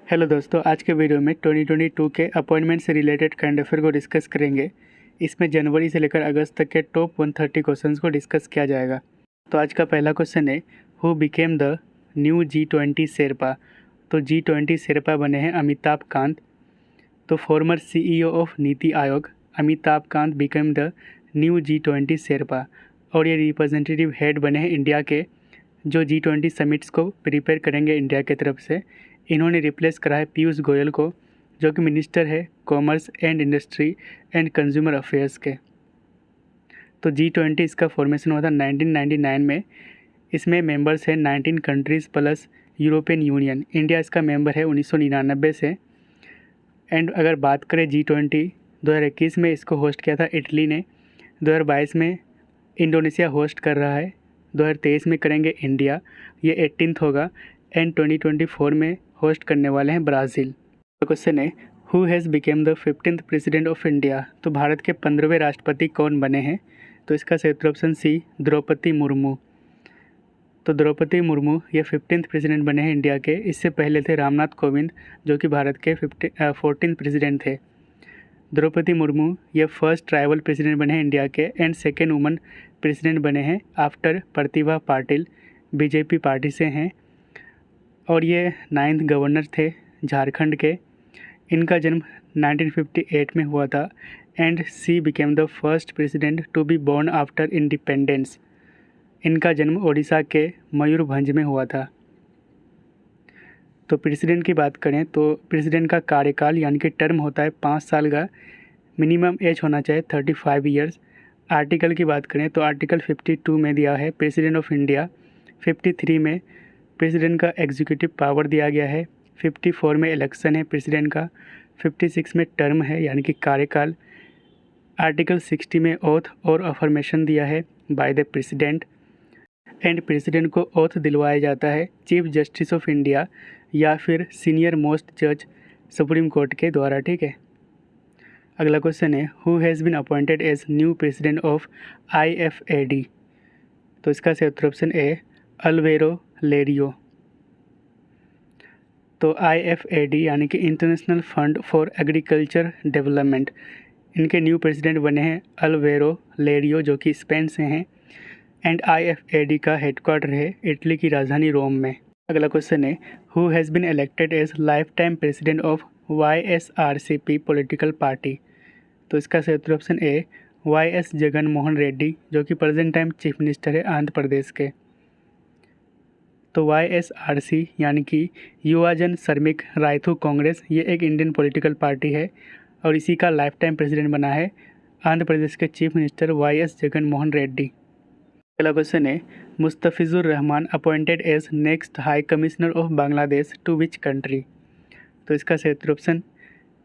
Hello दोस्तों, आज के वीडियो में 2022 के अपॉइंटमेंट से रिलेटेड करंट अफेयर को डिस्कस करेंगे। इसमें जनवरी से लेकर अगस्त तक के टॉप 130 क्वेश्चंस को डिस्कस किया जाएगा। तो आज का पहला क्वेश्चन है, who became the new G20 Sherpa. तो G20 शेरपा बने हैं अमिताभ कांत। तो फॉर्मर CEO ऑफ नीति आयोग Amitabh Kant became the new G20 Sherpa. और ये रिप्रेजेंटेटिव हेड बने हैं इंडिया के, जो G20 समिट्स को प्रिपेयर करेंगे इंडिया की तरफ से। इन्होंने रिप्लेस करा है पीयूष गोयल को, जो कि मिनिस्टर है commerce and industry and consumer affairs के। तो G20 इसका फॉर्मेशन हुआ था 1999 में। इसमें मेंबर्स हैं 19 countries plus European union. India इसका मेंबर है 1999 से। एंड अगर बात करें G20, 2021 में इसको होस्ट किया था इटली ने, 2022 में इंडोनेशिया होस्ट कर रहा है, 2023 में करेंगे इंडिया, ये 18th होगा, एंड 2024 में होस्ट करने वाले हैं ब्राज़ील। तो क्वेश्चन है, who has became the 15th president of India. तो भारत के 15वें राष्ट्रपति कौन बने हैं। तो इसका सही उत्तर ऑप्शन सी, द्रौपदी मुर्मू। तो द्रौपदी मुर्मू ये 15th प्रेसिडेंट बने हैं इंडिया के। इससे पहले थे रामनाथ कोविंद, जो कि भारत के 14th प्रेसिडेंट थे। द्रौपदी मुर्मू ये फर्स्ट ट्राइबल प्रेसिडेंट बने हैं इंडिया के, एंड सेकेंड वुमन प्रेसिडेंट बने हैं after Pratibha Patil, BJP party से हैं। और ये 9th गवर्नर थे झारखंड के। इनका जन्म 1958 में हुआ था, and she became the first president to be born after independence. इनका जन्म ओडिशा के मयूरभंज में हुआ था। तो प्रेसिडेंट की बात करें तो प्रेसिडेंट का कार्यकाल यानी कि टर्म होता है 5 साल का। मिनिमम एज होना चाहिए 35 ईयर्स। आर्टिकल की बात करें तो आर्टिकल 52 में दिया है प्रेसिडेंट ऑफ इंडिया। 53 में प्रेसिडेंट का एग्जीक्यूटिव पावर दिया गया है। 54 में इलेक्शन है प्रेसिडेंट का। 56 में टर्म है यानी कि कार्यकाल। आर्टिकल 60 में ओथ और अफर्मेशन दिया है by the president. And president को ओथ दिलवाया जाता है चीफ जस्टिस ऑफ इंडिया या फिर सीनियर मोस्ट जज सुप्रीम कोर्ट के द्वारा। ठीक है, अगला क्वेश्चन है, who has been appointed as new president of IFAD। तो इसका सही उत्तर ऑप्शन ए, अल्वेरो लेरियो। तो IFAD यानी कि international fund for agriculture development, इनके न्यू प्रेसिडेंट बने हैं अल्वेरो लेरियो, जो कि स्पेन से हैं। एंड IFAD का हेडक्वार्टर है इटली की राजधानी रोम में। अगला क्वेश्चन है, who has been elected as lifetime president of YSRCP political party. तो इसका सही उत्तर option A, YS Jagan Mohan Reddy, जो कि प्रेजेंट टाइम चीफ मिनिस्टर है आंध्र प्रदेश के। तो YSRC यानी कि युवा जन श्रमिक रायथू कांग्रेस, ये एक इंडियन पॉलिटिकल पार्टी है और इसी का लाइफ टाइम प्रेसिडेंट बना है आंध्र प्रदेश के chief minister YS Jagan Mohan Reddy. अगला क्वेश्चन है, Mustafizur Rahman appointed as next high commissioner of Bangladesh to which country. तो इसका सही उत्तर ऑप्शन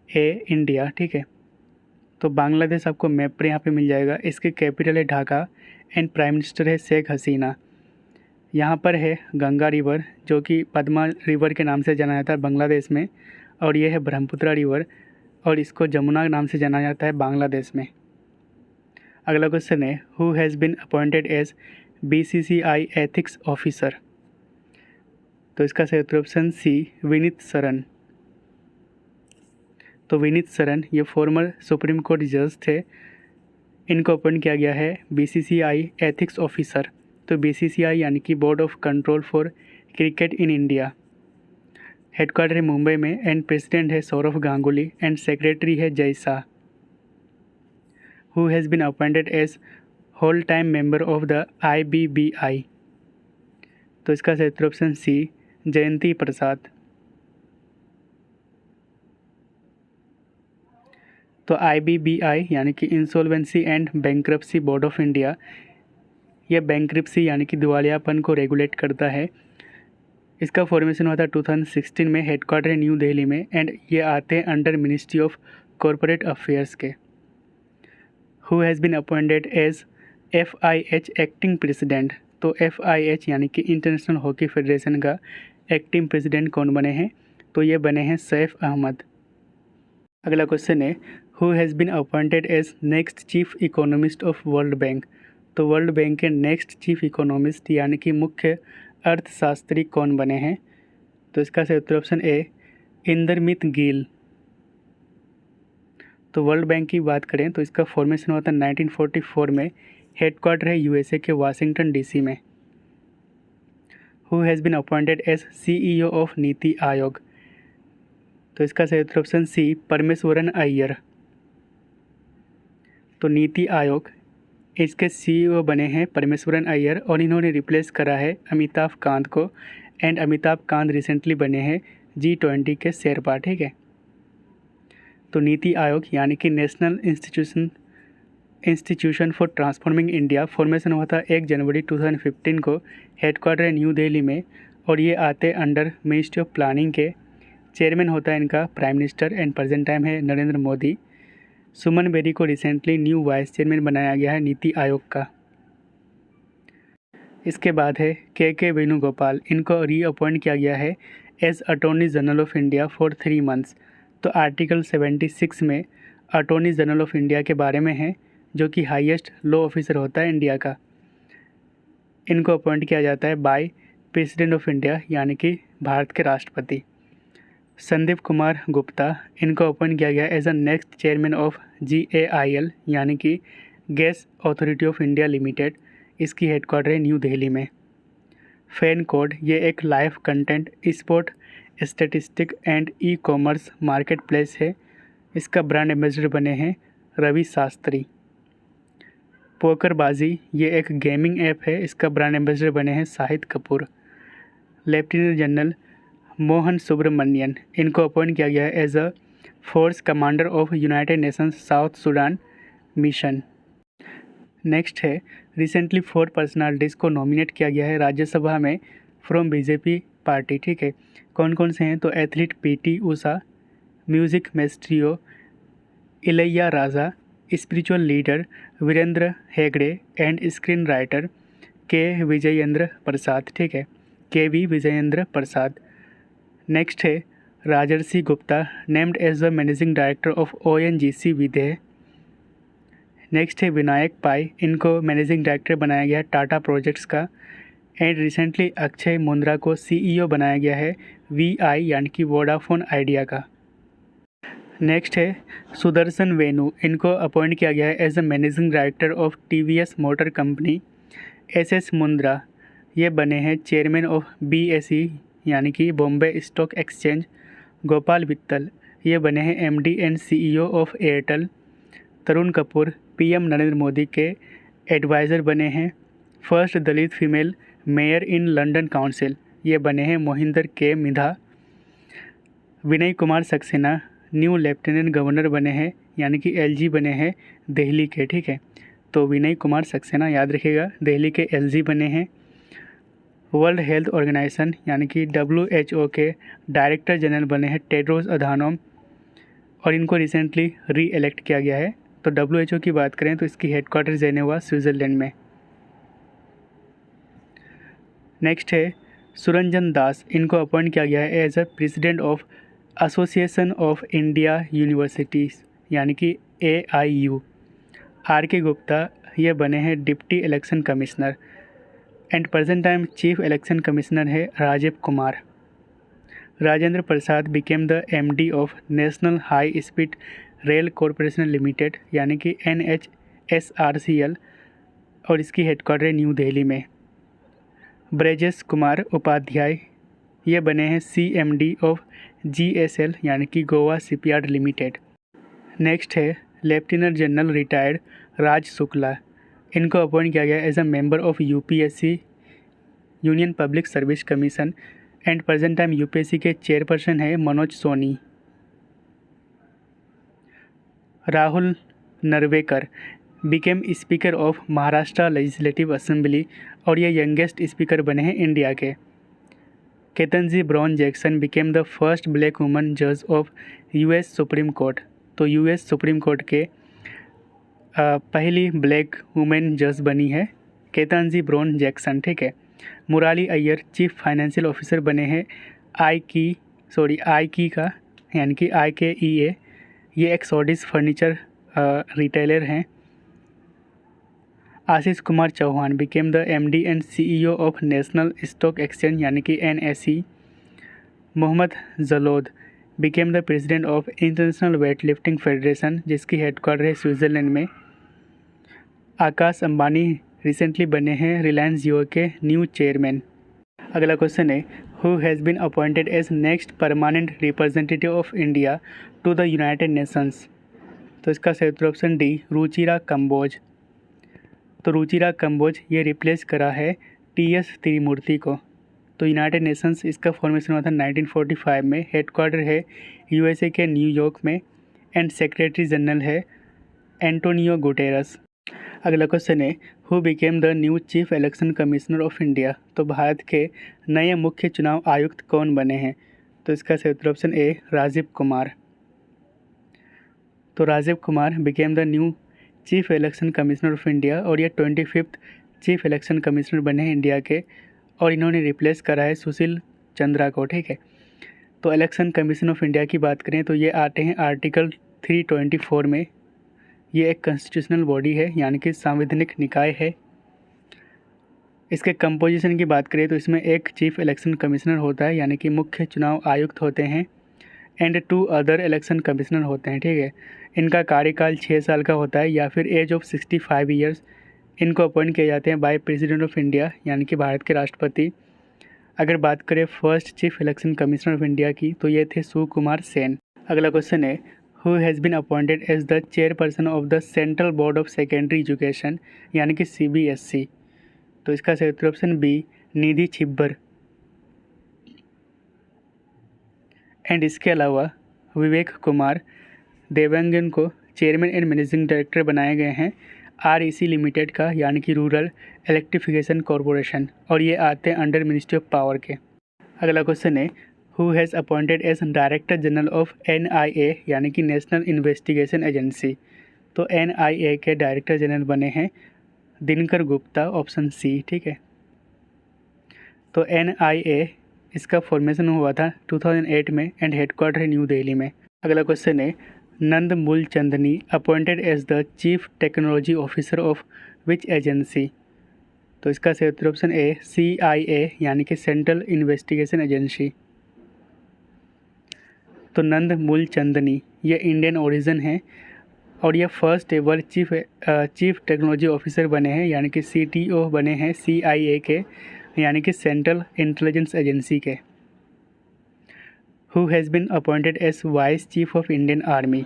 ए, इंडिया। ठीक है, तो बांग्लादेश आपको मैप पर यहाँ पे मिल जाएगा। इसकी कैपिटल है ढाका एंड प्राइम मिनिस्टर है शेख हसीना। यहाँ पर है गंगा रिवर, जो कि पद्मा रिवर के नाम से जाना जाता है बांग्लादेश में, और ये है ब्रह्मपुत्रा रिवर, और इसको जमुना नाम से जाना जाता है बांग्लादेश में। अगला क्वेश्चन है, who has been appointed as BCCI ethics officer. तो इसका सही उत्तर ऑप्शन सी, विनीत सरन। तो विनीत सरन ये फॉर्मर सुप्रीम कोर्ट जज थे। इनको अपॉइंट किया गया है BCCI एथिक्स ऑफिसर। तो BCCI यानी कि board of control for cricket in India. Headquarter है मुंबई में, एंड प्रेसिडेंट है सौरभ गांगुली, एंड सेक्रेटरी है Jay Shah. Who has been appointed as whole time member of the IBBI। तो इसका सही उत्तर ऑप्शन सी, जयंती प्रसाद। तो IBBI यानी कि insolvency and bankruptcy board of India, यह बैंक्रप्सी यानी कि दिवालियापन को रेगुलेट करता है। इसका फॉर्मेशन हुआ था 2016 में, हेडक्वार्टर है न्यू दिल्ली में, एंड ये आते हैं under ministry of corporate affairs के। Who has been appointed as FIH acting president. तो FIH यानी कि इंटरनेशनल हॉकी फेडरेशन का एक्टिंग प्रेसिडेंट कौन बने हैं। तो ये बने हैं सैफ अहमद। अगला क्वेश्चन है, who has been appointed as next chief economist of World Bank. तो वर्ल्ड बैंक के नेक्स्ट चीफ इकोनॉमिस्ट यानी कि मुख्य अर्थशास्त्री कौन बने हैं। तो इसका सही उत्तर ऑप्शन ए, इंदरमित गिल। तो वर्ल्ड बैंक की बात करें तो इसका फॉर्मेशन हुआ था 1944 में। हेडक्वार्टर है यूएसए के वाशिंगटन डीसी में। Who has been appointed as CEO of NITI Aayog. तो इसका सही उत्तर ऑप्शन सी, परमेश्वरन अय्यर। तो नीति आयोग इसके CEO बने हैं परमेश्वरन अय्यर और इन्होंने रिप्लेस करा है अमिताभ कांत को। एंड अमिताभ कांत रिसेंटली बने हैं G20 के शेरपा, ठीक है। तो नीति आयोग यानी कि national institution for transforming India formation हुआ था 1 जनवरी 2015 को। हेडक्वार्टर है न्यू दिल्ली में और ये आते अंडर मिनिस्ट्री ऑफ प्लानिंग के। चेयरमैन होता है इनका prime minister and present time है नरेंद्र मोदी। सुमन बेरी को रिसेंटली न्यू वाइस चेयरमैन बनाया गया है नीति आयोग का। इसके बाद है के वेणुगोपाल। इनको रीअपॉइंट किया गया है as attorney general of India for 3 months. तो आर्टिकल 76 में अटॉर्नी जनरल ऑफ इंडिया के बारे में है, जो कि हाईएस्ट लॉ ऑफिसर होता है इंडिया का। इनको अपॉइंट किया जाता है बाय प्रेसिडेंट ऑफ इंडिया यानी कि भारत के राष्ट्रपति। संदीप कुमार गुप्ता, इनको अपॉइंट किया गया as a next chairman of GAIL यानी कि gas authority of India limited. इसकी हेडक्वार्टर है न्यू दिल्ली में। फैन कोड ये एक live content sport statistic and e-commerce market place है। इसका ब्रांड एम्बेसडर बने हैं रवि शास्त्री। पोकरबाजी ये एक गेमिंग ऐप है। इसका ब्रांड एम्बेसडर बने हैं शाहिद कपूर। लेफ्टिनेंट जनरल मोहन सुब्रमण्यन, इनको अपॉइंट किया गया है as a force commander of United Nations South Sudan mission. Next है रिसेंटली 4 पर्सनालिटीज़ को नॉमिनेट किया गया है राज्यसभा में फ्रॉम बीजेपी पार्टी, ठीक है। कौन कौन से हैं तो athlete PT Usha, music maestro Ilaiyaraaja, spiritual leader Virendra Heggade and screenwriter K Vijayendra प्रसाद, ठीक है, KV विजयेंद्र प्रसाद। नेक्स्ट है Rajarshi Gupta, named as the managing director of ONGC विधेय। नेक्स्ट है विनायक पाई, इनको मैनेजिंग डायरेक्टर बनाया गया है टाटा प्रोजेक्ट्स का। एंड रिसेंटली अक्षय मुंद्रा को CEO बनाया गया है VI यानी कि वोडाफोन आइडिया का। नेक्स्ट है सुदर्शन वेनु, इनको अपॉइंट किया गया है as a managing director of TVS motor company. SS Mundra ये बने हैं चेयरमैन ऑफ BSE यानी कि बॉम्बे स्टॉक एक्सचेंज। गोपाल वित्तल ये बने हैं MD and CEO of Airtel. Tarun Kapoor PM Narendra Modi के एडवाइज़र बने हैं। First Dalit female mayor in London council, ये बने हैं Mohinder K Midha. Vinay Kumar Saxena new lieutenant governor बने हैं यानी कि LG बने हैं दिल्ली के, ठीक है। तो विनय कुमार सक्सेना याद रखिएगा दिल्ली के LG बने हैं। वर्ल्ड हेल्थ ऑर्गेनाइजेशन यानी कि WHO के डायरेक्टर जनरल बने हैं टेड्रोस अधानोम और इनको रिसेंटली री इलेक्ट किया गया है। तो WHO की बात करें तो इसकी हेडक्वार्टर जेनेवा स्विट्ज़रलैंड में। नेक्स्ट है सुरंजन दास, इनको अपॉइंट किया गया है as a president of association of India universities यानी कि AIU। RK गुप्ता ये बने हैं deputy election commissioner and present time chief election commissioner है Rajiv Kumar. Rajendra Prasad became the MD of national high speed rail corporation limited यानी कि NHSRCL और इसकी हेडक्वार्टर न्यू दिल्ली में। ब्रजेश कुमार उपाध्याय ये बने हैं CMD ऑफ GSL यानी कि गोवा शिपयार्ड लिमिटेड। नेक्स्ट है lieutenant general retired Raj Shukla, इनको अपॉइंट किया गया as a member of UPSC union public service commission and present time UPSC के चेयरपर्सन है Manoj Soni. Rahul Narwekar became speaker of Maharashtra legislative assembly और ये यंगेस्ट स्पीकर बने हैं इंडिया के। Ketanji Brown Jackson became the first black woman जज ऑफ US सुप्रीम कोर्ट। तो US supreme court के पहली ब्लैक वुमेन जज बनी है केतनजी ब्राउन जैक्सन, ठीक है। Murali Iyer chief financial officer बने हैं IKEA का यानी कि IKEA, ये एक स्वॉडिश फर्नीचर रिटेलर हैं। Ashish Kumar Chauhan became the MD and CEO of national stock exchange यानी कि NSE। Mohammed Jalood became the president of international weightlifting federation, जिसकी हेडक्वार्टर है स्विट्ज़रलैंड में। आकाश अंबानी रिसेंटली बने हैं रिलायंस जियो के न्यू चेयरमैन। अगला क्वेश्चन है, who has been appointed as next permanent representative of India to the united nations. तो इसका सही उत्तर ऑप्शन डी, रुचिरा कंबोज। तो रुचिरा कंबोज ये रिप्लेस करा है टी.एस. त्रिमूर्ति को। तो यूनाइटेड नेशंस इसका फॉर्मेशन हुआ था 1945 में। हेडक्वार्टर है यूएसए के न्यूयॉर्क में एंड सेक्रेटरी जनरल है एंटोनियो गुटेरस। अगला क्वेश्चन है, who became the new chief election commissioner of India. तो भारत के नए मुख्य चुनाव आयुक्त कौन बने हैं। तो इसका सही उत्तर ऑप्शन ए, राजीव कुमार। तो Rajiv Kumar became the new chief election commissioner of India और ये 25th चीफ इलेक्शन कमिश्नर बने हैं इंडिया के, और इन्होंने रिप्लेस करा है सुशील चंद्रा को। ठीक है, तो इलेक्शन कमीशन ऑफ इंडिया की बात करें तो ये आते हैं आर्टिकल 324 में। ये एक कॉन्स्टिट्यूशनल बॉडी है, यानी कि संवैधानिक निकाय है। इसके कंपोजिशन की बात करें तो इसमें एक चीफ इलेक्शन कमिश्नर होता है, यानी कि मुख्य चुनाव आयुक्त होते हैं, एंड 2 अदर इलेक्शन कमिश्नर होते हैं। ठीक है, इनका कार्यकाल 6 साल का होता है या फिर एज ऑफ 65 ईयर्स। इनको अपॉइंट किए जाते हैं बाय प्रेसिडेंट ऑफ इंडिया, यानी कि भारत के राष्ट्रपति। अगर बात करें first chief election commissioner of India की तो ये थे सुकुमार सेन। अगला क्वेश्चन है, who has been appointed as the chairperson of the central board of secondary education, यानी कि CBSE। तो इसका सही उत्तर option B, Nidhi Chhibber. And इसके अलावा विवेक कुमार देवांगन को चेयरमैन एंड मैनेजिंग डायरेक्टर बनाए गए हैं REC लिमिटेड का, यानी कि रूरल इलेक्ट्रिफिकेशन कॉरपोरेशन, और ये आते हैं अंडर मिनिस्ट्री ऑफ पावर के। अगला क्वेश्चन है, who has appointed as director general of NIA, यानी कि नेशनल इन्वेस्टिगेशन एजेंसी। तो NIA के डायरेक्टर जनरल बने हैं दिनकर गुप्ता, ऑप्शन सी। ठीक है, तो NIA इसका फॉर्मेशन हुआ था 2008 में एंड हेडक्वार्टर है न्यू दिल्ली में। अगला क्वेश्चन है, Nand Mulchandani appointed as the chief technology officer of which agency. तो इसका सही उत्तर ऑप्शन ए, CIA, यानी कि सेंट्रल इन्वेस्टिगेशन एजेंसी। तो नंद मूलचंदनी ये इंडियन ओरिजिन है और ये first ever chief technology officer बने हैं, यानी कि CTO बने हैं CIA के, यानी कि सेंट्रल इंटेलिजेंस एजेंसी के। Who has been appointed as vice chief of Indian army.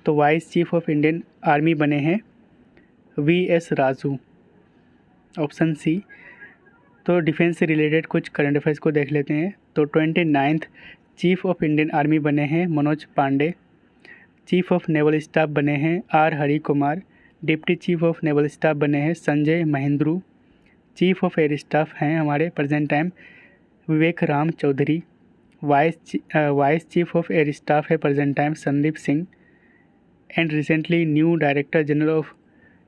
तो vice chief of Indian army बने हैं VS राजू, ऑप्शन सी। तो डिफेंस से रिलेटेड कुछ करंट अफेयर्स को देख लेते हैं। तो 29th chief of Indian army बने हैं Manoj Pande. Chief of naval staff बने हैं R Hari Kumar. Deputy chief of naval staff बने हैं Sanjay Mahendru. Chief of air staff हैं हमारे present time Vivek Ram Chaudhari. Vice chief of air staff है present time Sandeep Singh. And recently new director general of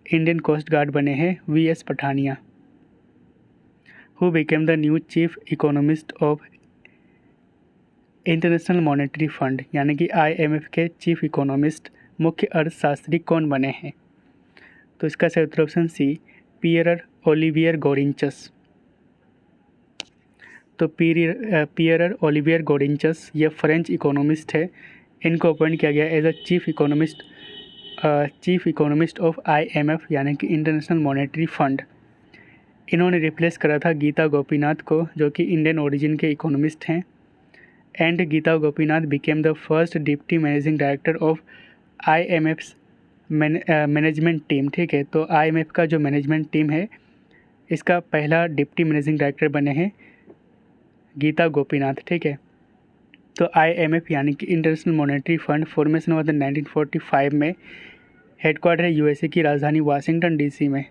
Indian coast guard बने हैं VS Pathania. Who became the new chief economist of international monetary fund, यानी कि IMF के chief economist मुख्य अर्थशास्त्री कौन बने हैं। तो इसका सही उत्तर ऑप्शन सी, पियरर ओलिवियर गोरिंचस। तो पियरर ओलिवियर गोरिंचस ये फ्रेंच इकोनॉमिस्ट है। इनको अपॉइंट किया गया as a chief economist of IMF, यानी कि इंटरनेशनल मॉनेटरी फंड। इन्होंने रिप्लेस करा था गीता गोपीनाथ को, जो कि इंडियन ओरिजिन के इकोनॉमिस्ट हैं। And Gita Gopinath became the first deputy managing director of IMF's management team. ठीक है, तो IMF का जो मैनेजमेंट टीम है इसका पहला डिप्टी मैनेजिंग डायरेक्टर बने हैं गीता गोपीनाथ। ठीक है, तो IMF यानी कि इंटरनेशनल मॉनेटरी फंड फॉर्मेशन हुआ था 1945 में। हेडक्वार्टर है USA की राजधानी वाशिंगटन DC में।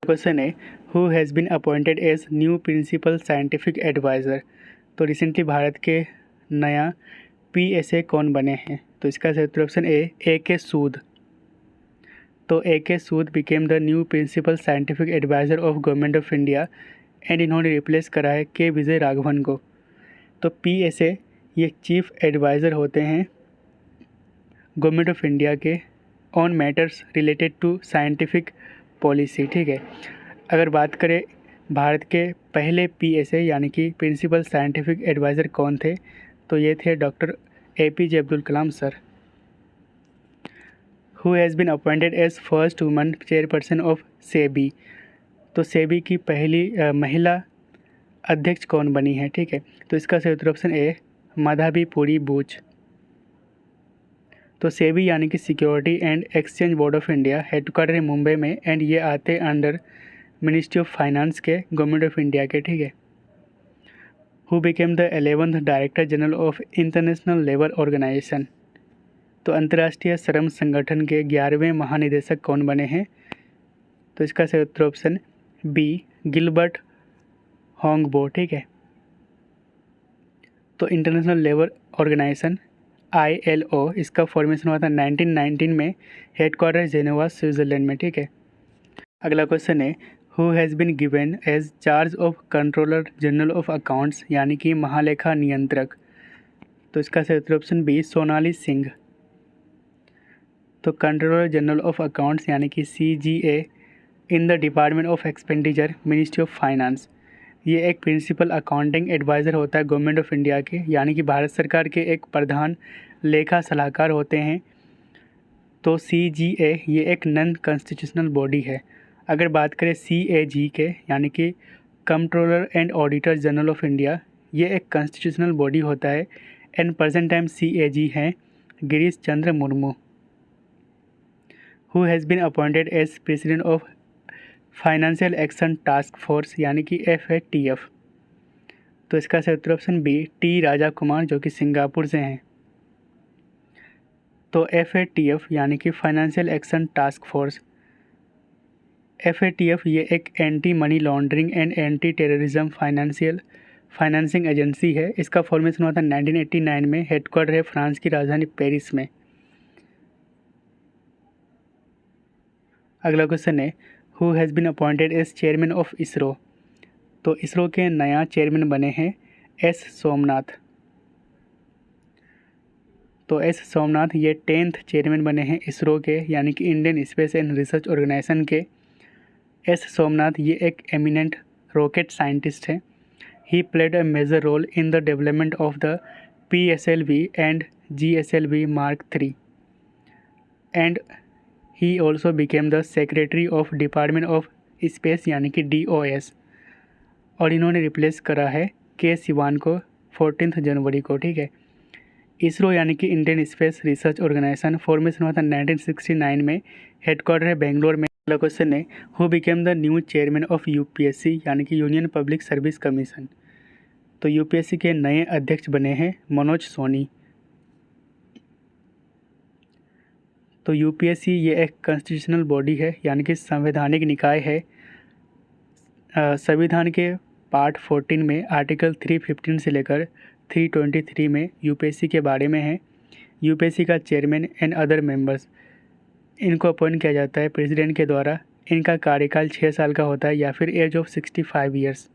क्वेश्चन है, who has been appointed as new principal scientific adviser. तो रिसेंटली भारत के नया PSA कौन बने हैं। तो इसका सही उत्तर ऑप्शन ए, AK सूद। तो AK Sood became the new principal scientific adviser of government of India and इन्होंने रिप्लेस करा है K विजय राघवन को। तो PSA ये चीफ एडवाइज़र होते हैं गवर्नमेंट ऑफ इंडिया के on matters related to scientific policy. ठीक है, अगर बात करें भारत के पहले PSA यानी कि प्रिंसिपल साइंटिफिक एडवाइज़र कौन थे, तो ये थे doctor APJ Abdul Kalam sir. Who has been appointed as first woman chairperson of SEBI. तो सेबी की पहली महिला अध्यक्ष कौन बनी है, ठीक है। तो इसका सही उत्तर ऑप्शन ए माधवी पुरी बूच। तो सेबी यानी कि security and exchange board of India headquarter है मुंबई में, एंड ये आते अंडर मिनिस्ट्री ऑफ फाइनेंस के, गवर्नमेंट ऑफ इंडिया के, ठीक है। Who became the 11th director general of international labour organisation. तो अंतर्राष्ट्रीय श्रम संगठन के 11वें महानिदेशक कौन बने हैं। तो इसका सही उत्तर ऑप्शन बी गिलबर्ट होंगबो, ठीक है। तो इंटरनेशनल लेबर ऑर्गेनाइजेशन ILO इसका फॉर्मेशन हुआ था 1919 में, हेडक्वार्टर जेनेवा स्विट्ज़रलैंड में, ठीक है। अगला क्वेश्चन है who has been given as charge of controller general of accounts, यानी कि महालेखा नियंत्रक। तो इसका सही उत्तर ऑप्शन बी सोनाली सिंह। तो कंट्रोलर जनरल ऑफ अकाउंट्स यानी कि CGA in the department of expenditure ministry of finance, ये एक प्रिंसिपल अकाउंटिंग एडवाइज़र होता है गवर्नमेंट ऑफ इंडिया के, यानी कि भारत सरकार के एक प्रधान लेखा सलाहकार होते हैं। तो CGA ये एक नॉन कॉन्स्टिट्यूशनल बॉडी है। अगर बात करें CAG के, यानी कि controller and auditor general of India, ये एक कॉन्स्टिट्यूशनल बॉडी होता है, एंड प्रेजेंट टाइम CAG हैं Girish Chandra Murmu. Who has been appointed as president of financial action task force, यानी कि FATF। तो इसका सही उत्तर option B T Raja Kumar, जो कि सिंगापुर से हैं। तो FATF यानी कि financial action task force, FATF ये एक anti money laundering and anti terrorism financing agency है। इसका फॉर्मेशन हुआ था 1989 में, हेडक्वार्टर है फ्रांस की राजधानी पेरिस में। अगला क्वेश्चन है who has been appointed as chairman of ISRO. तो इसरो के नया चेयरमैन बने हैं S सोमनाथ। तो S सोमनाथ ये 10th चेयरमैन बने हैं इसरो के, यानी कि Indian space and research organisation के। S सोमनाथ ये एक एमिनेंट रॉकेट साइंटिस्ट हैं। He played a major role in the development of the PSLV and GSLV Mark III, and he also became the secretary of department of space, यानी कि DOS, और इन्होंने replace करा है K Siwan को 14 जनवरी को, ठीक है। इसरो यानी कि Indian space research organisation formation हुआ था 1969 में, हेडक्वार्टर है बेंगलोर में। अगला क्वेश्चन है who became the new chairman of UPSC, यानी कि यूनियन पब्लिक सर्विस कमीशन। तो UPSC के नए अध्यक्ष बने हैं मनोज सोनी। तो UPSC ये एक कॉन्स्टिट्यूशनल बॉडी है, यानी कि संवैधानिक निकाय है। संविधान के पार्ट 14 में आर्टिकल 315 से लेकर 323 में UPSC के बारे में है। UPSC का चेयरमैन एंड अदर मेंबर्स, इनको अपॉइंट किया जाता है प्रेसिडेंट के द्वारा। इनका कार्यकाल 6 साल का होता है या फिर एज ऑफ 65 ईयर्स।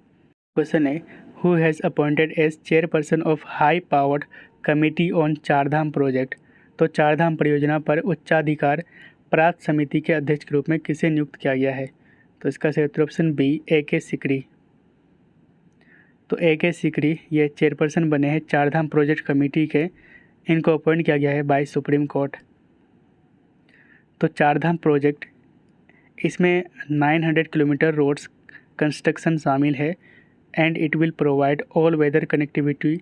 क्वेश्चन है who has appointed as chairperson of high powered committee on Chardham project. तो चारधाम परियोजना पर उच्चाधिकार प्राप्त समिति के अध्यक्ष के रूप में किसे नियुक्त किया गया है। तो इसका सही उत्तर ऑप्शन बी AK सिकरी। तो AK सिकरी ये चेयरपर्सन बने हैं चारधाम प्रोजेक्ट कमेटी के। इनको अपॉइंट किया गया है बाय सुप्रीम कोर्ट। तो चारधाम प्रोजेक्ट, इसमें 900 किलोमीटर रोड्स कंस्ट्रक्शन शामिल है, and it will provide all weather connectivity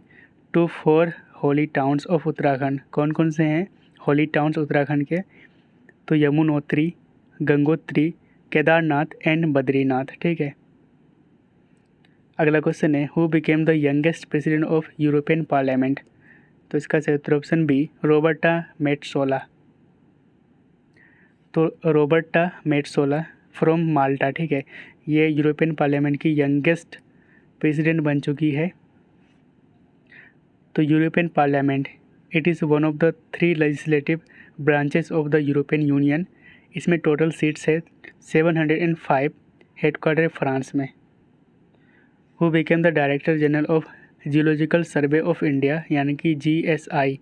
to 4 holy towns of Uttarakhand. कौन कौन से हैं होली टाउन्स उत्तराखंड के। तो यमुनोत्री, गंगोत्री, केदारनाथ एंड बद्रीनाथ, ठीक है। अगला क्वेश्चन है who became the youngest president of European parliament. तो इसका सही उत्तर ऑप्शन बी रॉबर्टा मेट्सोला। तो रॉबर्टा मेट्सोला फ्रॉम माल्टा, ठीक है, ये यूरोपियन पार्लियामेंट की यंगेस्ट प्रेसिडेंट बन चुकी है। तो European parliament it is one of the 3 legislative branches of the European union. इसमें टोटल सीट्स है 705, हेडक्वार्टर फ्रांस में। Who became the director general of geological survey of India, यानी कि GSI।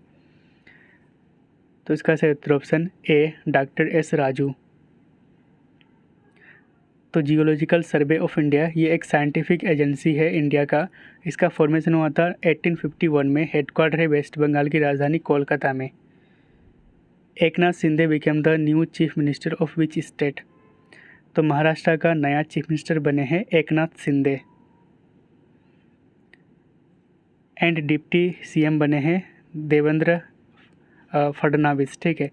तो इसका सही उत्तर option A doctor S Raju. तो जियोलॉजिकल सर्वे ऑफ इंडिया ये एक साइंटिफिक एजेंसी है इंडिया का। इसका फॉर्मेशन हुआ था 1851 में। हेडक्वार्टर है वेस्ट बंगाल की राजधानी कोलकाता में। Eknath Shinde became the new chief minister of which state? तो महाराष्ट्र का नया चीफ मिनिस्टर बने हैं Eknath Shinde. And deputy CM बने हैं देवेंद्र फडणवीस, ठीक है।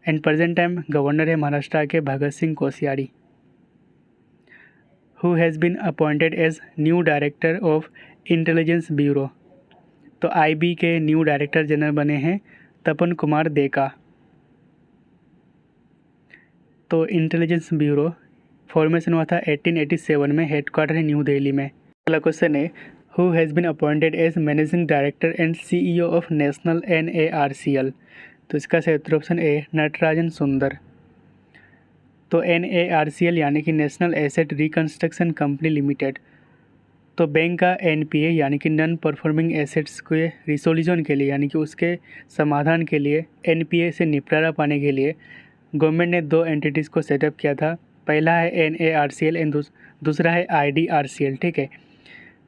एंड प्रेजेंट टाइम गवर्नर है महाराष्ट्र के Bhagat Singh Koshyari. Who has been appointed as new director of intelligence bureau? तो आईबी के न्यू डायरेक्टर जनरल बने हैं तपन कुमार देका। तो इंटेलिजेंस ब्यूरो फॉर्मेशन हुआ था 1887 में। हेडक्वार्टर है न्यू दिल्ली में। अगला क्वेश्चन है who has been appointed as managing director and CEO of national NARCL? तो इसका सही उत्तर ऑप्शन ए नटराजन सुंदर। तो NARCL यानी कि national asset reconstruction company limited. तो बैंक का NPA यानी कि नॉन परफॉर्मिंग एसेट्स के रिसोल्यूशन के लिए यानी कि उसके समाधान के लिए NPA से निपटारा पाने के लिए गवर्नमेंट ने 2 एंटिटीज़ को सेटअप किया था। पहला है NARCL एंड दूसरा है IDRCL, ठीक है।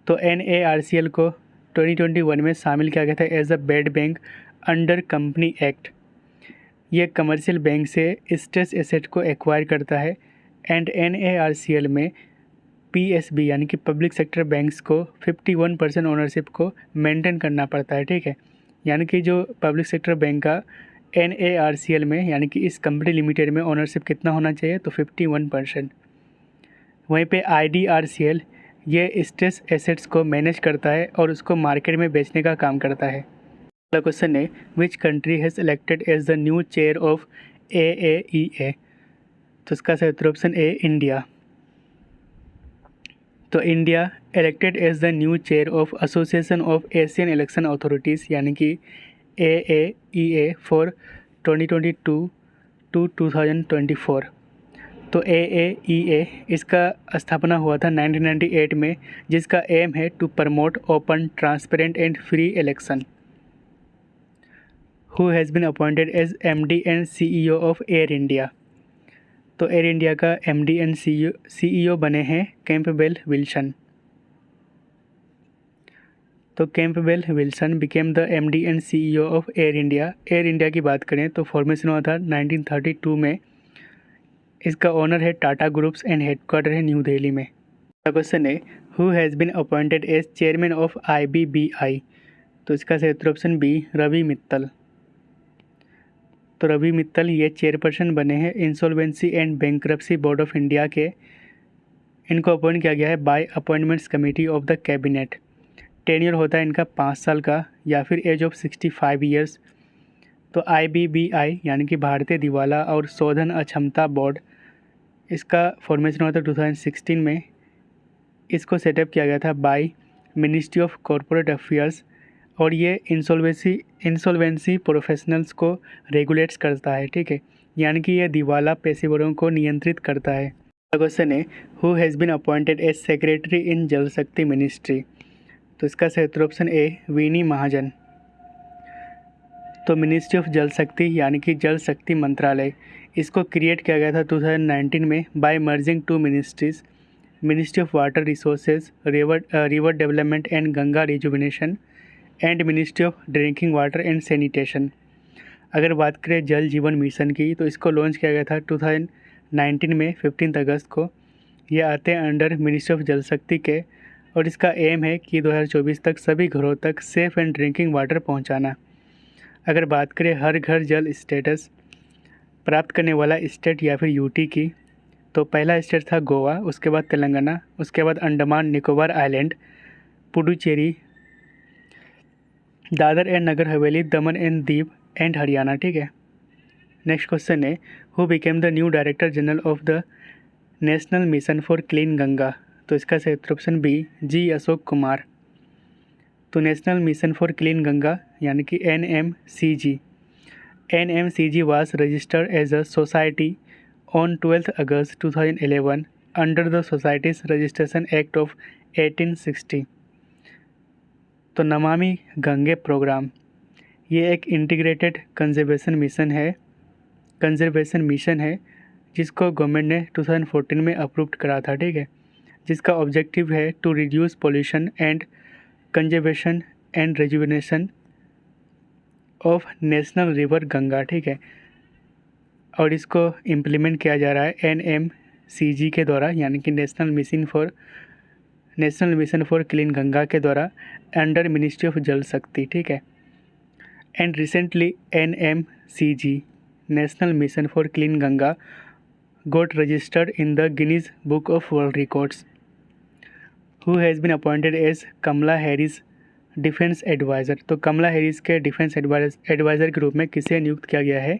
तो NARCL को 2021 में शामिल किया गया था as a bad bank under company act. ये कमर्शियल बैंक से स्ट्रेस एसेट को एक्वायर करता है। एंड NARCL में PSB यानी कि पब्लिक सेक्टर बैंक्स को 51% ओनरशिप को मेंटेन करना पड़ता है, ठीक है। यानी कि जो पब्लिक सेक्टर बैंक का NARCL में यानी कि इस कंपनी लिमिटेड में ओनरशिप कितना होना चाहिए? तो 51%। वहीं पे IDRCL ये स्ट्रेस एसेट्स को मैनेज करता है और उसको मार्केट में बेचने का काम करता है। अगला क्वेश्चन है which country has elected as the new chair of AAEA? तो इसका सही उत्तर ऑप्शन ए इंडिया। तो India elected as the new chair of association of Asian election authorities यानी कि AAEA फॉर 2022 टू 2024। तो AAEA इसका स्थापना हुआ था 1998 में, जिसका एम है to promote open transparent and free election. Who has been appointed as MD and CEO of Air India? तो एयर इंडिया का MD एंड CEO बने हैं कैंपबेल विल्सन। तो Campbell Wilson became the MD and CEO of Air India. Air India की बात करें तो formation हुआ था 1932 में। इसका ओनर है टाटा ग्रुप्स एंड हेडक्वार्टर है न्यू दिल्ली में। क्वेश्चन है who has been appointed as chairman of IBBI? तो इसका सही उत्तर ऑप्शन बी रवि मित्तल। तो रवि मित्तल ये चेयरपर्सन बने हैं insolvency and bankruptcy board of India के। इनको अपॉइंट किया गया है by appointments committee of the cabinet. Tenure होता है इनका 5 साल का या फिर एज ऑफ 65 ईयर्स। तो IBBI यानी कि भारतीय दिवाला और शोधन अक्षमता बोर्ड, इसका फॉर्मेशन हुआ था 2016 में। इसको सेटअप किया गया था by ministry of corporate affairs और ये इंसॉल्वेंसी प्रोफेशनल्स को रेगुलेट्स करता है, ठीक है। यानी कि ये दिवाला पेशेवरों को नियंत्रित करता है। क्वेश्चन है who has been appointed as secretary in Jal Shakti ministry? तो इसका सही उत्तर ऑप्शन ए वीनी महाजन। तो मिनिस्ट्री ऑफ जल शक्ति यानी कि जल शक्ति मंत्रालय, इसको क्रिएट किया गया था 2019 में by merging 2 ministries, ministry of water resources river development and Ganga rejuvenation and ministry of drinking water and sanitation. अगर बात करें जल जीवन मिशन की तो इसको लॉन्च किया गया था 2019 में 15 अगस्त को। ये आते हैं अंडर मिनिस्ट्री ऑफ जल शक्ति के और इसका एम है कि 2024 तक सभी घरों तक सेफ़ एंड ड्रिंकिंग वाटर पहुंचाना। अगर बात करें हर घर जल स्टेटस प्राप्त करने वाला स्टेट या फिर यूटी की, तो पहला स्टेट था गोवा, उसके बाद तेलंगाना, उसके बाद Andaman Nicobar island, Puducherry, Dadar and Nagar Haveli, Daman and Diu and Haryana, ठीक है। नेक्स्ट क्वेश्चन है who became the new director general of the national mission for clean Ganga? तो इसका सही उत्तर ऑप्शन बी जी अशोक कुमार। तो national mission for clean Ganga यानी कि NMCG was registered as a society on 12th August 2011 under the Societies Registration Act of 1860। तो Namami Gange programme ये एक इंटीग्रेटेड कंजर्वेशन मिशन है जिसको गवर्नमेंट ने 2014 में अप्रूव्ड करा था, ठीक है, जिसका ऑब्जेक्टिव है to reduce pollution and conservation and rejuvenation of national river Ganga, ठीक है, और इसको इम्प्लीमेंट किया जा रहा है NMCG के द्वारा, यानी कि national mission for clean Ganga के द्वारा अंडर मिनिस्ट्री ऑफ जल शक्ति, ठीक है। And recently NMCG national mission for clean Ganga got registered in the Guinness Book of World Records. Who has been appointed as Kamala Harris defence adviser. तो Kamala Harris के defence adviser के रूप में किसे नियुक्त किया गया है?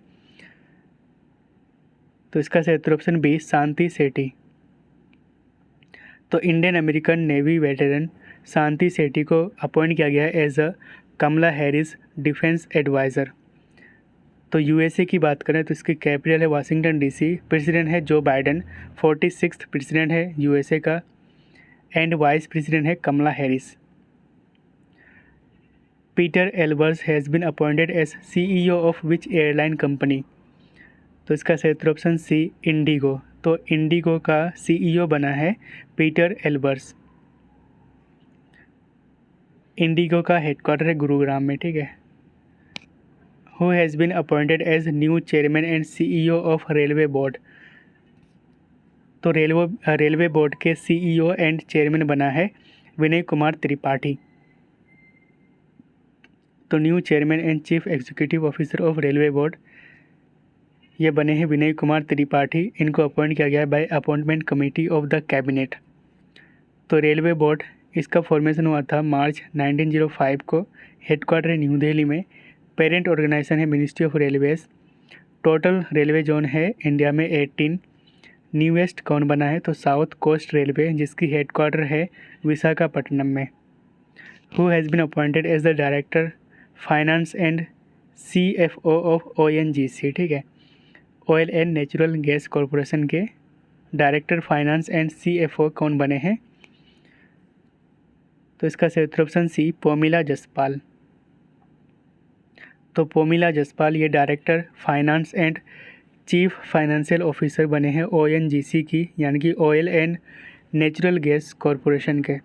तो इसका सही उत्तर ऑप्शन बी शांति सेठी। तो Indian American navy veteran Shanti Sethi को अपॉइंट किया गया है as a Kamala Harris defence adviser. तो यूएसए की बात करें तो इसकी कैपिटल है वाशिंगटन DC, प्रेसिडेंट है जो बाइडन, 46th प्रेसिडेंट है यूएसए का, एंड वाइस प्रेसिडेंट है Kamala Harris. Peter Elbers has been appointed as CEO of which airline company. तो इसका सही उत्तर ऑप्शन सी इंडिगो। तो इंडिगो का CEO बना है पीटर एल्बर्स। इंडिगो का हेडक्वार्टर है गुरुग्राम में, ठीक है। Who has been appointed as new chairman and CEO of railway board. तो रेलवे बोर्ड के CEO एंड चेयरमैन बना है विनय कुमार त्रिपाठी। तो new chairman and chief executive officer of railway board ये बने हैं विनय कुमार त्रिपाठी। इनको अपॉइंट किया गया है bye appointment committee of the cabinet. तो रेलवे बोर्ड इसका फॉर्मेशन हुआ था मार्च 1905 को, हेडक्वार्टर है न्यू दिल्ली में, पेरेंट ऑर्गेनाइजेशन है ministry of railways. Total railway zone है इंडिया में 18। न्यूएस्ट कौन बना है? तो साउथ कोस्ट रेलवे, जिसकी हेडक्वार्टर है विशाखापट्टनम में। Who has been appointed as the director finance and CFO of ONGC, ठीक है, oil and natural gas corporation के डायरेक्टर फाइनेंस एंड CFO कौन बने हैं? तो इसका सही उत्तर ऑप्शन सी पोमिला जसपाल। तो पोमिला जसपाल ये director finance and chief financial officer बने हैं ONGC की, यानी कि oil and natural gas corporation के।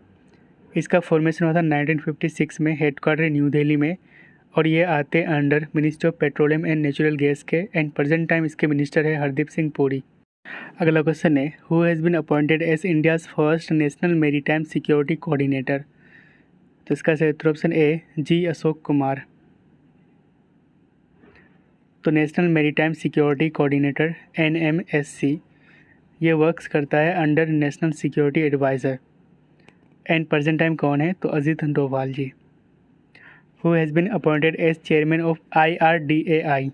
इसका फॉर्मेशन हुआ था 1956 में, हेडक्वार्टर न्यू दिल्ली में, और ये आते under ministry of petroleum and natural gas के, एंड प्रेजेंट टाइम इसके मिनिस्टर है हरदीप सिंह पुरी। अगला क्वेश्चन है who has been appointed as India's first national maritime security coordinator. तो इसका सही उत्तर option A G Ashok Kumar. तो national maritime security coordinator NMSC ये वर्क्स करता है under national security adviser, and present time कौन है? तो Ajit Doval ji. Who has been appointed as chairman of IRDAI।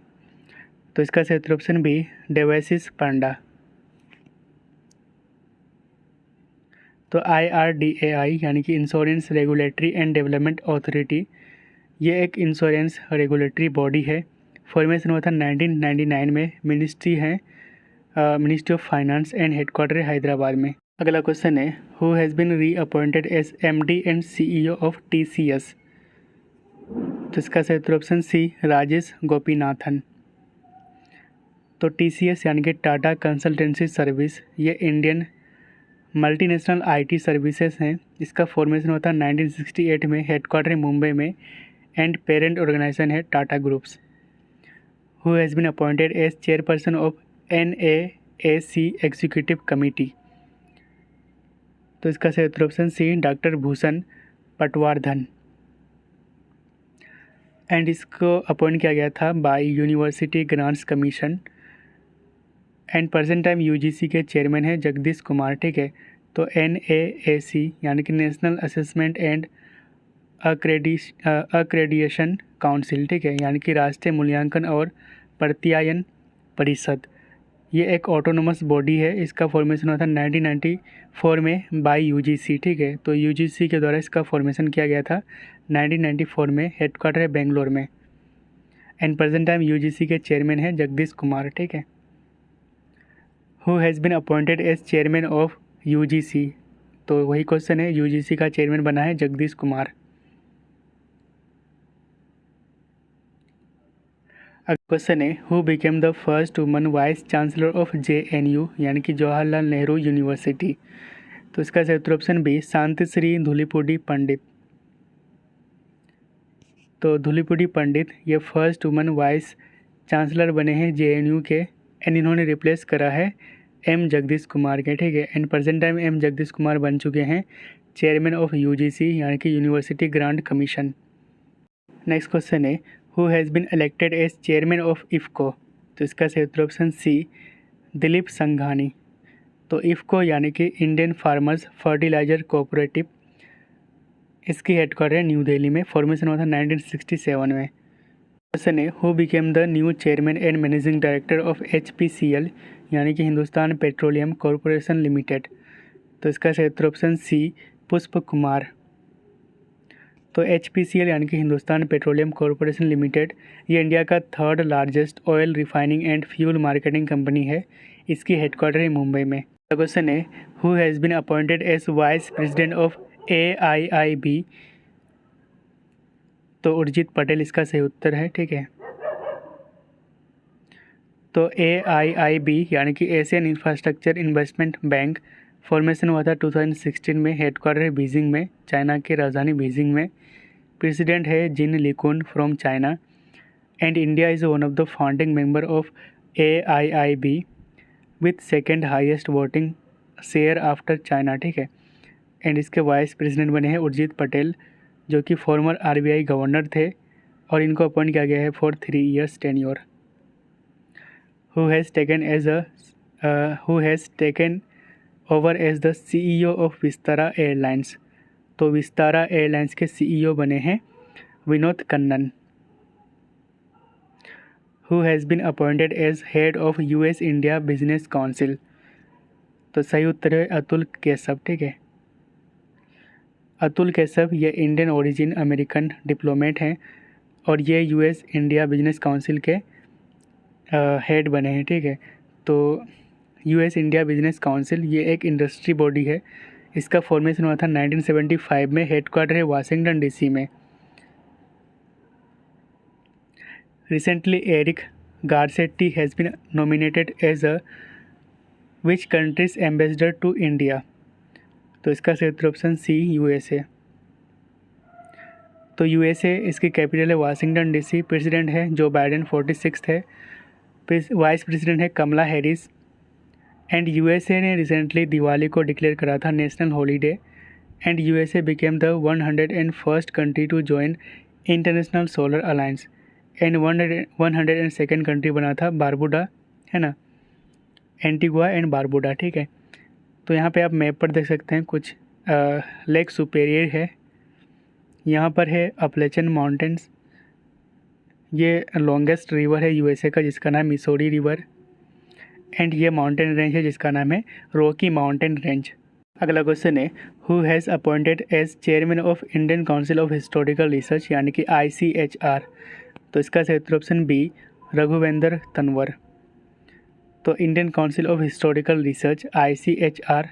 तो इसका सही उत्तर ऑप्शन बी देवेशिष पांडा। तो IRDAI यानी कि insurance regulatory and development authority ये एक इंश्योरेंस रेगुलेटरी बॉडी है। फॉर्मेशन हुआ था 1999 में, मिनिस्ट्री है ministry of finance and headquarter Hyderabad में। अगला क्वेश्चन है who has been reappointed as MD and CEO of TCS। तो इसका सही उत्तर ऑप्शन सी राजेश गोपीनाथन। तो TCS यानी कि टाटा कंसल्टेंसी सर्विस ये इंडियन मल्टीनेशनल IT सर्विसेज हैं। इसका फॉर्मेशन होता है 1968 में, हेडक्वार्टर मुंबई में, एंड पेरेंट ऑर्गेनाइजेशन है Tata groups. Who has been appointed as chairperson of NAAC executive committee. तो इसका सही उत्तर option C doctor Bhushan Patwardhan, and इसको अपॉइंट किया गया था by university grants commission, and present time UGC के चेयरमैन है जगदीश कुमार, ठीक है। तो NAAC यानी कि national assessment and accreditation council, ठीक है, यानी कि राष्ट्रीय मूल्यांकन और प्रत्यायन परिषद ये एक ऑटोनोमस बॉडी है। इसका फॉर्मेशन हुआ था 1994 में बाय UGC, ठीक है। तो UGC के द्वारा इसका फॉर्मेशन किया गया था 1994 में, हेडक्वार्टर है बेंगलोर में, एंड प्रेजेंट टाइम UGC के चेयरमैन है जगदीश कुमार, ठीक है। Who has been appointed as chairman of UGC। तो वही क्वेश्चन है, UGC का चेयरमैन बना है जगदीश कुमार। अगला क्वेश्चन है who became the first woman vice chancellor of JNU यानी कि जवाहरलाल नेहरू यूनिवर्सिटी। तो इसका सही उत्तर ऑप्शन बी शांतिश्री धूलिपुडी पंडित। तो धूलिपुडी पंडित ये फर्स्ट वुमन वाइस चांसलर बने हैं JNU के एंड इन्होंने रिप्लेस करा है M जगदीश कुमार के, ठीक है। And present time M Jagadish Kumar बन चुके हैं चेयरमैन ऑफ UGC यानी कि university grant commission. Next question है who has been elected as chairman of IFFCO। तो इसका सही उत्तर ऑप्शन सी दिलीप संघानी। तो IFFCO यानी कि इंडियन फार्मर्स फर्टिलाइजर कोऑपरेटिव, इसकी हेडक्वार्टर है न्यू दिल्ली में, फॉर्मेशन हुआ था 1967 में। क्वेश्चन है who became the new chairman and managing director of HPCL यानी कि हिंदुस्तान पेट्रोलियम कॉरपोरेशन लिमिटेड। तो इसका सही उत्तर ऑप्शन सी पुष्प कुमार। तो HPCL यानी कि हिंदुस्तान पेट्रोलियम कॉरपोरेशन लिमिटेड ये इंडिया का third largest oil refining and fuel marketing company है, इसकी हेडक्वार्टर है मुंबई में। क्वेश्चन है who has been appointed as vice president of AIIB। तो उर्जित पटेल इसका सही उत्तर है, ठीक है। तो AIIB यानी कि Asian infrastructure investment bank, formation हुआ था 2016 में, हेडक्वार्टर है बीजिंग में, चाइना की राजधानी बीजिंग में। प्रेसिडेंट है Jin Liqun from China and India is one of the founding member of AIIB with second highest voting share after China, ठीक है। एंड इसके वाइस प्रेसिडेंट बने हैं उर्जित पटेल जो कि फॉर्मर RBI गवर्नर थे और इनको अपॉइंट किया गया है for 3 years tenure. Who has taken over as the CEO of Vistara airlines. तो विस्तारा एयरलाइंस के CEO बने हैं Vinod Kannan. Who has been appointed as head of US India business council. तो सही उत्तर है अतुल केशव, ठीक है। अतुल केशव ये इंडियन ओरिजिन अमेरिकन डिप्लोमेट हैं और ये US इंडिया बिजनेस काउंसिल के हेड बने हैं, ठीक है। तो US इंडिया बिजनेस काउंसिल ये एक इंडस्ट्री बॉडी है, इसका फॉर्मेशन हुआ था 1975 में, हेडक्वार्टर है वाशिंगटन DC में। Recently Eric Garcetti has been nominated as a which country's ambassador to India. तो इसका सही उत्तर ऑप्शन सी USA। तो USA इसकी कैपिटल है वाशिंगटन DC। प्रेसिडेंट है जो बाइडेन 46th है, वाइस प्रेसिडेंट है कमला हैरिस। एंड USA ने रिसेंटली दिवाली को डिक्लेयर करा था national holiday and USA became the 101st country to join international solar alliance and 102nd country बना था बारबुडा, है ना, एंटीगुआ एंड बारबुडा, ठीक है। तो यहाँ पे आप मैप पर देख सकते हैं कुछ लेक सुपेरियर है, यहाँ पर है अपलेचन माउंटेन्स, ये लॉन्गेस्ट रिवर है USA का जिसका नाम मिसौरी रिवर, एंड ये माउंटेन रेंज है जिसका नाम है रॉकी माउंटेन रेंज। अगला क्वेश्चन है who has appointed as chairman of Indian council of historical research यानी कि ICHR। तो इसका सही उत्तर ऑप्शन बी रघुवेंद्र तंवर। तो Indian council of historical research ICHR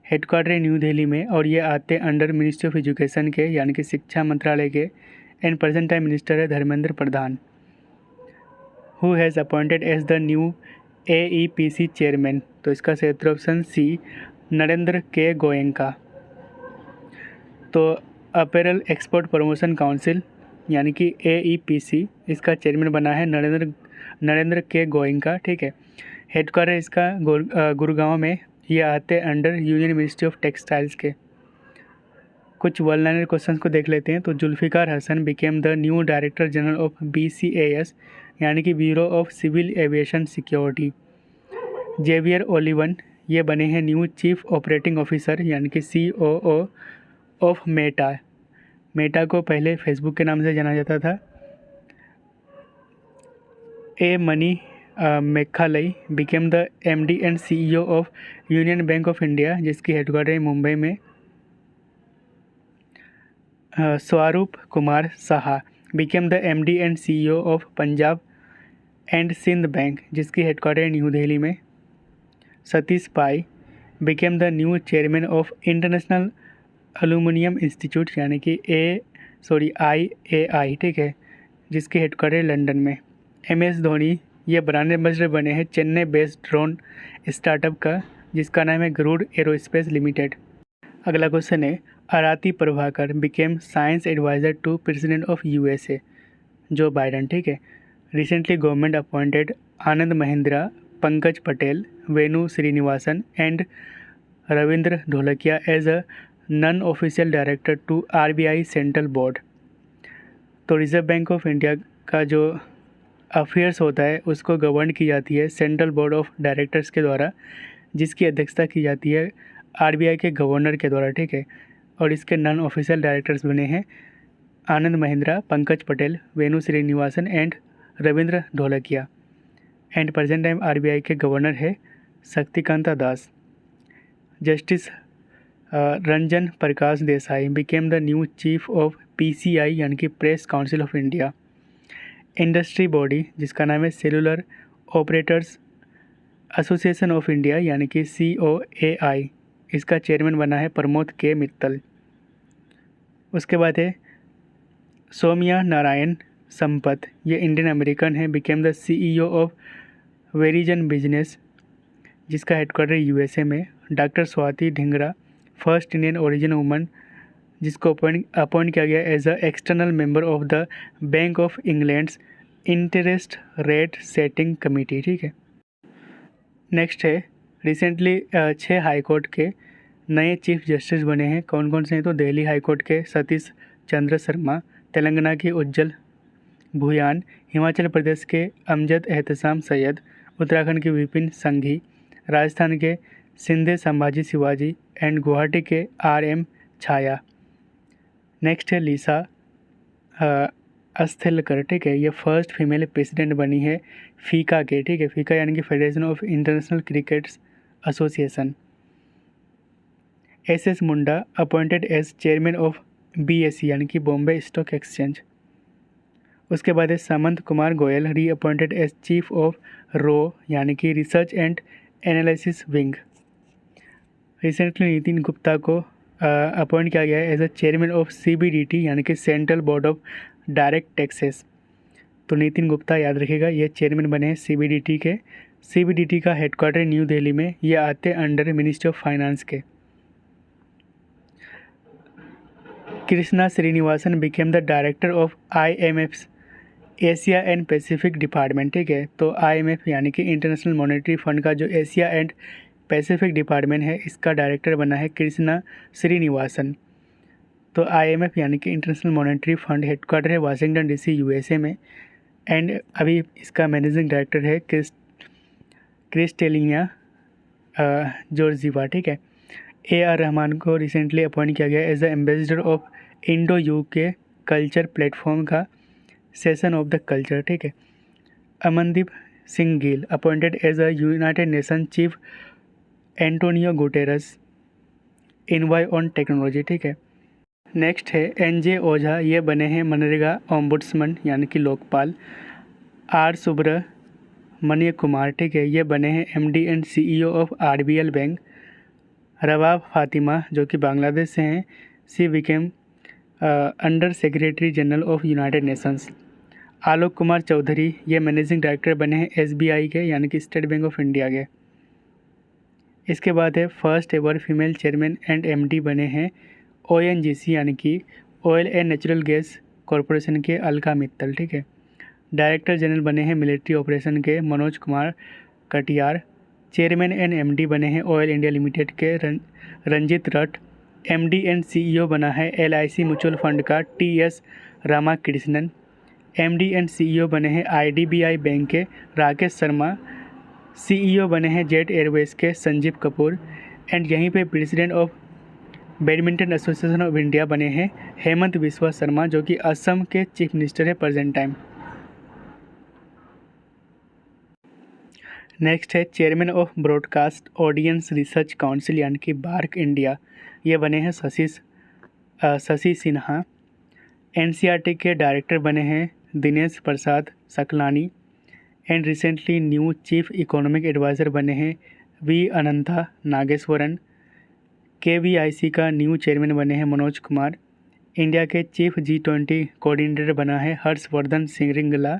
headquarter है न्यू दिल्ली में और ये आते अंडर मिनिस्ट्री ऑफ एजुकेशन के यानी कि शिक्षा मंत्रालय के, एंड प्रेजेंट टाइम मिनिस्टर है Dharmendra Pradhan. Who has appointed as the new AEPC chairman. तो इसका सही उत्तर ऑप्शन सी नरेंद्र के गोयनका। तो अपैरल एक्सपोर्ट प्रमोशन काउंसिल यानी कि AEPC इसका चेयरमैन बना है नरेंद्र के गोयनका, ठीक है। हेडक्वार्टर इसका गुड़गांव में, ये आते under union ministry of textiles के। कुछ वन लाइनर क्वेश्चंस को देख लेते हैं। तो Zulfiquar Hasan became the new director general of BCAS यानी कि bureau of civil aviation security. Javier Olivan ये बने हैं न्यू चीफ ऑपरेटिंग ऑफिसर यानी कि COO ऑफ मेटा। मेटा को पहले फेसबुक के नाम से जाना जाता था। A Manimekhalai became the MD and CEO of Union Bank of India जिसकी हेडक्वार्टर है मुंबई में। Swarup Kumar Saha became the MD and CEO of Punjab and Sind bank जिसकी हेडक्वार्टर है न्यू दिल्ली में। Satish Pai became the new chairman of International Aluminium Institute यानी कि IAI, ठीक है, जिसके हेडक्वार्टर लंदन में। MS धोनी ये ब्रांड एम्बेसडर बने हैं चेन्नई बेस्ड ड्रोन स्टार्टअप का जिसका नाम है गरुड़ एरोस्पेस लिमिटेड। अगला क्वेश्चन है Aarti Prabhakar became science adviser to president of USA Joe Biden, ठीक है। Recently government appointed Anand Mahindra, Pankaj Patel, Venu Srinivasan and Ravindra Dholakia as a non official director to RBI central board. तो रिजर्व बैंक ऑफ इंडिया का जो अफेयर्स होता है उसको गवर्न की जाती है सेंट्रल बोर्ड ऑफ डायरेक्टर्स के द्वारा, जिसकी अध्यक्षता की जाती है RBI के गवर्नर के द्वारा, ठीक है। और इसके नॉन ऑफिशियल डायरेक्टर्स बने हैं Anand Mahindra, Pankaj Patel, Venu Srinivasan and Ravindra Dholakia. And present time RBI के गवर्नर है Shaktikanta Das. Justice Ranjana Prakash Desai became the new chief of PCI यानी कि press council of India. Industry body जिसका नाम है cellular operators association of India यानी कि COAI, इसका चेयरमैन बना है प्रमोद के मित्तल। उसके बाद है सौम्या नारायण संपत, ये इंडियन अमेरिकन है, became the CEO of Verizon business जिसका हेडक्वार्टर USA में। Doctor Swati Dhingra first Indian origin woman जिसको अपॉइंट किया गया as a external member of the bank of England's interest rate setting committee, ठीक है। नेक्स्ट है रिसेंटली 6 हाई कोर्ट के नए चीफ जस्टिस बने हैं। कौन कौन से हैं? तो दिल्ली हाई कोर्ट के सतीश चंद्र शर्मा, तेलंगाना के उज्जवल भुयान, हिमाचल प्रदेश के अमजद एहतसाम सैयद, उत्तराखंड के विपिन संघी, राजस्थान के सिंधे संभाजी शिवाजी एंड गुवाहाटी के RM छाया। नेक्स्ट है लीसा अस्थेलकर, ठीक है, ये फर्स्ट फीमेल प्रेसिडेंट बनी है फीका के, ठीक है। फीका यानी कि federation of international cricket association. SS Munda appointed as chairman of BSE यानी कि बॉम्बे स्टॉक एक्सचेंज। उसके बाद है Samant Kumar Goel reappointed as chief of RO यानी कि research and analysis wing. Recently Nitin Gupta को अपॉइंट किया गया है as a chairman of CBDT यानी कि central board of direct taxes. तो नितिन गुप्ता याद रखिएगा ये चेयरमैन बने हैं CBDT के। CBDT का हेडक्वार्टर न्यू दिल्ली में, ये आते अंडर मिनिस्ट्री ऑफ फाइनेंस के। Krishna Srinivasan became the director of IMF's Asia and Pacific department, ठीक है। तो IMF यानी कि इंटरनेशनल मॉनेटरी फंड का जो एशिया एंड पैसिफिक डिपार्टमेंट है इसका डायरेक्टर बना है कृष्णा श्रीनिवासन। तो IMF यानी कि इंटरनेशनल मॉनेटरी फंड हेडक्वार्टर है वाशिंगटन DC USA में। एंड अभी इसका मैनेजिंग डायरेक्टर है क्रिस्टेलिना जॉर्जिवा, ठीक है। AR रहमान को रिसेंटली अपॉइंट किया गया as the ambassador of Indo UK culture platform का सेशन ऑफ द कल्चर, ठीक है। Amandeep Singh Gill appointed as a United Nation chief Antonio Guterres envoy on technology, ठीक है। नेक्स्ट है NJ ओझा, ये बने हैं मनरेगा ओम्बुड्समैन यानी कि लोकपाल। R सुब्रमण्य कुमार, ठीक है, ये बने हैं MD and CEO of RBL bank. Rabab Fatima जो कि बांग्लादेश से हैं, she became under secretary general of United Nations. Alok Kumar Chaudhary ये मैनेजिंग डायरेक्टर बने हैं SBI के यानी कि स्टेट बैंक ऑफ इंडिया के। इसके बाद है first ever female chairman and MD बने हैं ONGC यानी कि oil and natural gas corporation के अलका मित्तल, ठीक है। डायरेक्टर जनरल बने हैं मिलिट्री ऑपरेशन के Manoj Kumar Katiyar. Chairman and MD बने हैं ऑयल इंडिया लिमिटेड के रंजित रट। MD एंड CEO बना है LIC म्यूचुअल फंड का TS Ramakrishnan. MD and CEO बने हैं IDBI बैंक के राकेश शर्मा। CEO बने हैं जेट एयरवेज के संजीव कपूर। एंड यहीं पे president of badminton association of India बने हैं हेमंत बिस्वा शर्मा जो कि असम के चीफ मिनिस्टर है प्रेजेंट टाइम। नेक्स्ट है chairman of broadcast audience research council यानी कि बार्क इंडिया, ये बने हैं शशि सिन्हा। NCERT के डायरेक्टर बने हैं Dinesh Prasad Saklani. And recently new chief economic adviser बने हैं V अनंता नागेश्वरन। KVIC का न्यू चेयरमैन बने हैं मनोज कुमार। इंडिया के चीफ G20 कोऑर्डिनेटर बना है Harshvardhan Shringla.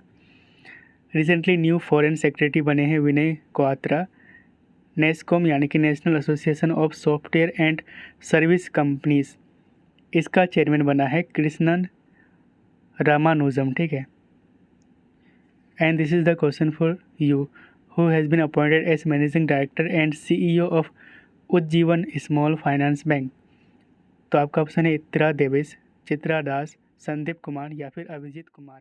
Recently new foreign secretary बने हैं विनय क्वात्रा। नेस्कॉम यानी कि national association of software and service companies, इसका चेयरमैन बना है कृष्णन रामानुजम, ठीक है। And this is the question for you, who has been appointed as managing director and CEO of Ujjivan small finance bank. तो आपका ऑप्शन है इत्रा देवेश, चित्रा दास, संदीप कुमार या फिर अभिजीत कुमार।